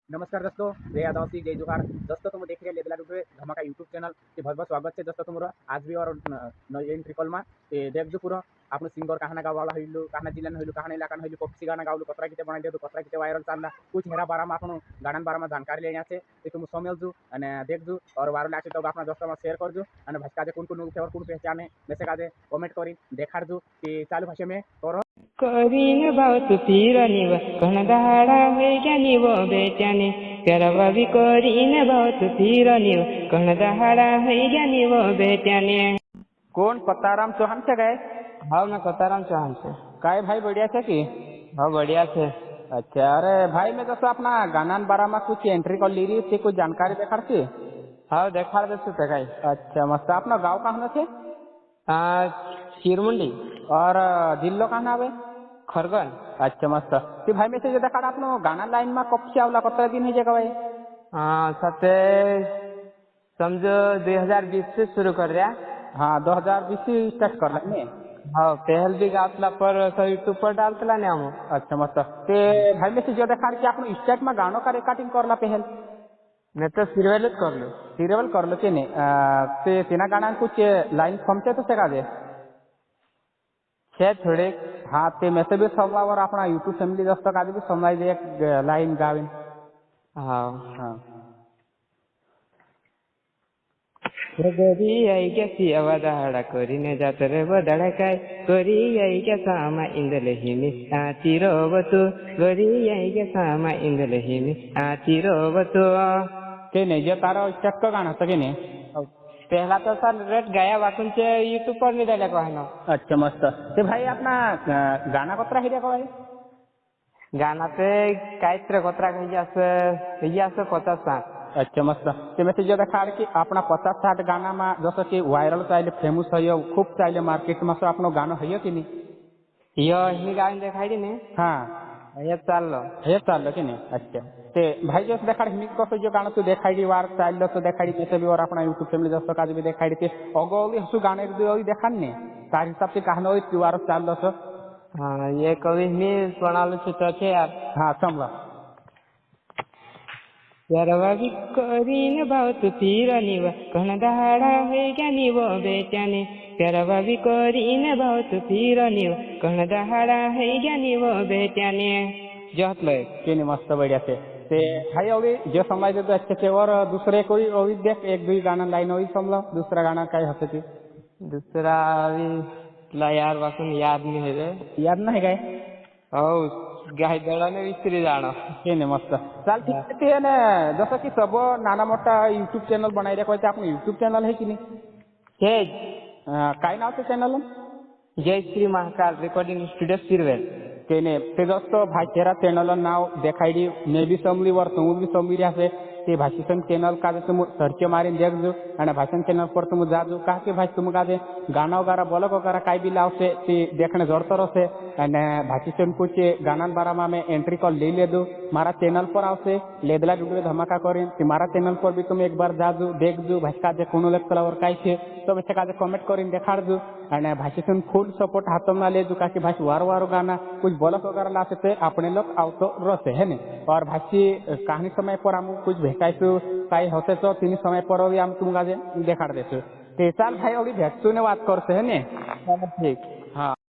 नमस्कार दोस्तों, जय आदिवासी जय जोहार। दोस्तों तुम देख रहे लेदला डुबे धमाका यूट्यूब चैनल के बहुत बहुत स्वागत है दोस्तों तुम्हारा आज भी और नवीन ट्रिपल में देख जो पूरा आपण सिंगर कहना गावाला हइलु कहना जिल्ला हइलु कहना इलाका हइलु पक्षी गाना गावलु कतरा किते बनाई दे कतरा किते वायरल चालला कुछ हेरा बारा में आपण गाना बारा में जानकारी लेने आछे ते तुम समझ जु अने देख जु और वायरल आछे तो अपना दोस्तों में शेयर कर जु अने भाषा जे कोन फेवर कोन पहचाने मैसेज आजे कमेंट करी देखाड़ जु कि चालू भाषा में तोर करीन भाव तुतीरनिव कणदाडा हैग्यानिव बेट्याने प्यारा भी करीन भाव तुतीरनिव कणदाडा हैग्यानिव बेट्याने। कोण कताराम चौहान से गए? भाव ना कताराम चौहान से। काय भाई बढ़िया छे की? हाँ बढ़िया से। अच्छा, अरे भाई मैं दोस्तों अपना गाना बारा में कुछ एंट्री कर ली रही थी, कुछ जानकारी देखाड़ थी। हाँ देखा दे गाई। अच्छा मस्त। अपना गाँव कहाँ थे? चिरमुंडी। और जिल्लो कहाँ आवे? खरगन। अच्छा मस्त। ती भाई में से जो देखा आपनो गाना लाइन में कब से आवला कतरा दिन है जगह भाई? सते समझो 2020 से शुरू कर रहा। हाँ 2020 से स्टार्ट कर रहे। हाँ पहल भी गावतला पर यूट्यूब पर डालतला ने हम। अच्छा मस्त। ते भाई में से जो देखा कि आपनो स्टेट में गानों का रिकॉर्डिंग करला पहल? मैं तो सिरवेल कर लो। सिरेवल कर लो के ने ते तेना गाना कुछ लाइन समझे तो सेगा दे छे थोड़े। हाँ ते मैं से भी समझा और अपना यूट्यूब फैमिली दोस्तों का भी समझाई दे एक लाइन गाविन। हाँ हाँ गोरी आई क्या सी अवधाड़ा करी ने जात रे बदड़ा काय गोरी आई क्या सामा इंदले हिमी आती रोवतु गोरी आई क्या सामा इंदले हिमी आती रोवतु के नहीं जे तारा स्टेट का गाना सके ने पहला तो सर रेट गाया वाकुन से यूट्यूब पर नहीं डाले को है ना। अच्छा मस्त। ते भाई अपना गाना कतरा हिरिया को भाई? गाना पे कायत्रे कोतरा कहिया से 50-60। अच्छा मस्त। ते में से जो देखा कि अपना 50-60 गाना में जैसे कि वायरल चाहे फेमस है खूब चाहे मार्केट में से अपनो गाना है कि नहीं? यो ही गान दिखाई दी ने। हाँ ये चाल लो हे चाल कि नहीं? अच्छा ते भाई जो देखा हिमिक को जो गाना तू देखाई वार चाल तो देखाई जैसे भी और अपना यूट्यूब फैमिली दोस्तों का भी देखाई थे अगोली हसु गाने देखा ने तार हिसाब से कहना हो तू आर चाल दो। हाँ ये कवि मी प्रणाली चित्र छे यार। हाँ समझ यारवा भी करीन भाव तुतीरनिव कणदाडा हैग्यानिव बेट्याने प्यारवा भी करीन भाव तुतीरनिव कणदाडा हैग्यानिव बेट्याने जहतलय के नहीं मस्त बढ़िया से। ते भाई अभी जो समझ दे तो अच्छे से और दूसरे कोई अभी देख एक दो गाना लाइन अभी समझ दूसरा गाना क्या हंसे थी? दूसरा अभी ला यार वाकुन याद नहीं है रे। याद नहीं गए? गाय दड़ा ने विस्त्री जानो के नहीं मस्त। चल ठीक है ना। जैसा कि सब नाना मोटा यूट्यूब चैनल बनाई रखो आपण यूट्यूब चैनल है कि नहीं? तेज काय नाव से चॅनल? जय श्री महाकाल रेकॉर्डिंग स्टुडिओ सिरवेल तेने ते दोस्तों भाषेरा चॅनल नाव देखाई मे बी समली वर तुम भी समली रहे ते भाषण चैनल का तुम सर्च मारी देख जो और भाषण चैनल पर तुम जा जो कहा कि भाई तुम का गाना वगैरह ब्लॉग वगैरह कई भी लावसे ते देखने जोड़ते रहे અને ભાષણ कुछ गाना बारा में एंट्री कर ले दो मारा चैनल पर आवसे लेदला डुडे धमाका करें मारा चैनल पर भी तुम एक बार जा जो देख जो भाषा जे कोनो लेक्चर और काई छे तो वैसे का कमेंट करें देखाड़ जो અને भाषण फुल सपोर्ट हाथ में ले जो का कि भाई वार वार गाना कुछ ब्लॉग वगैरह ला सकते अपने लोग आवतो रहे है ने और भाषी कहानी समय पर हम कुछ भेटाइसु काई होते तो तीन समय पर भी हम तुमका देखाड़ देसु ते साल भाई अभी भेटसु ने बात करते है ने। ठीक।